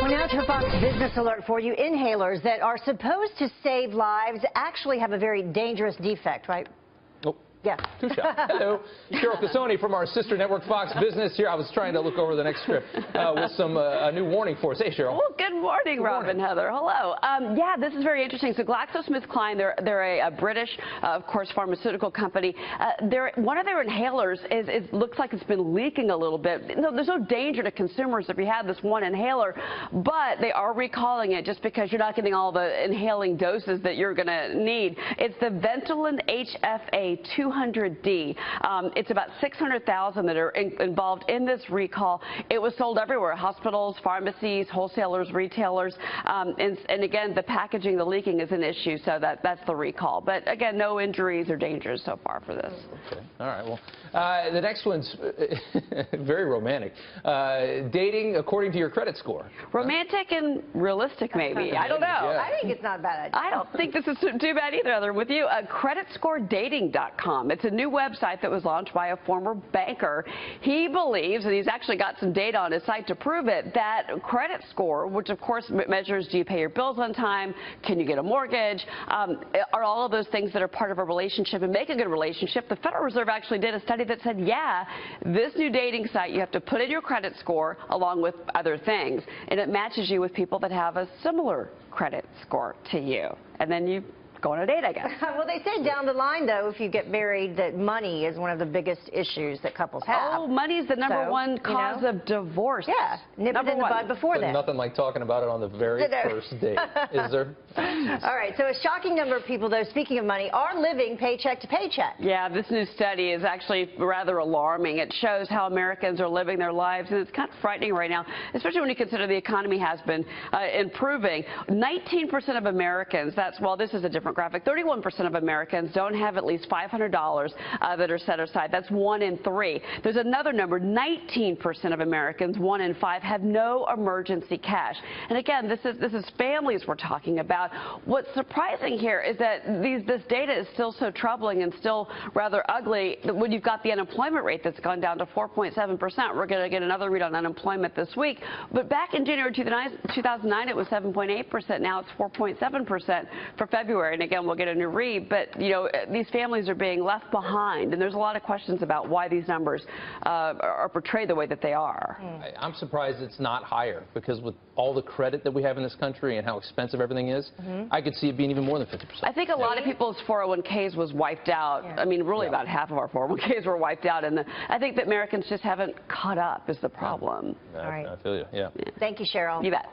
Well, now to a Fox Business Alert for you. Inhalers that are supposed to save lives actually have a very dangerous defect, right? Oh. Yeah. Two shots. Hello. Cheryl Casoni from our sister network Fox Business here. I was trying to look over the next script with some a new warning for us. Hey, Cheryl. Well, good morning, Rob and Heather. Hello. Yeah, this is very interesting. So GlaxoSmithKline, they're a British, of course, pharmaceutical company. One of their inhalers looks like it's been leaking a little bit. No, there's no danger to consumers if you have this one inhaler, but they are recalling it just because you're not getting all the inhaling doses that you're going to need. It's the Ventolin HFA 200D. It's about 600,000 that are involved in this recall. It was sold everywhere: hospitals, pharmacies, wholesalers, retailers. And again, the packaging, the leaking is an issue, so that's the recall. But again, no injuries or dangers so far for this. Okay. All right. Well, the next one's very romantic. Dating according to your credit score. Romantic and realistic, maybe. I don't know. Yeah. I think it's not a bad idea. I don't think this is too bad either. Heather, with you, creditscoredating.com. It's a new website that was launched by a former banker. He believes, and he's actually got some data on his site to prove it, that credit score, which of course measures do you pay your bills on time, can you get a mortgage, are all of those things that are part of a relationship and make a good relationship. The Federal Reserve actually did a study that said, yeah, this new dating site, you have to put in your credit score along with other things, and it matches you with people that have a similar credit score to you. And then you go on a date, I guess. Well, they say down the line, though, if you get married, that money is one of the biggest issues that couples have. Oh, money's the number one cause of divorce. Yeah, nip it in the bud before that. Nothing like talking about it on the very first date, is there? All right, so a shocking number of people, though, speaking of money, are living paycheck to paycheck. Yeah, this new study is actually rather alarming. It shows how Americans are living their lives, and it's kind of frightening right now, especially when you consider the economy has been improving. 19% of Americans, well, this is a different graphic, 31% of Americans don't have at least $500 that are set aside. That's 1 in 3. There's another number, 19% of Americans, 1 in 5, have no emergency cash. And again, this is families we're talking about. What's surprising here is that this data is still so troubling and still rather ugly when you've got the unemployment rate that's gone down to 4.7%. We're going to get another read on unemployment this week. But back in January 2009, it was 7.8%. Now it's 4.7% for February. And again, we'll get a new read, but you know, these families are being left behind, and there's a lot of questions about why these numbers are portrayed the way that they are. I'm surprised it's not higher, because with all the credit that we have in this country and how expensive everything is, I could see it being even more than 50%. I think a lot of people's 401ks was wiped out. Yeah. I mean, really about half of our 401ks were wiped out, and I think that Americans just haven't caught up is the problem. I feel you, yeah. Thank you, Cheryl. You bet.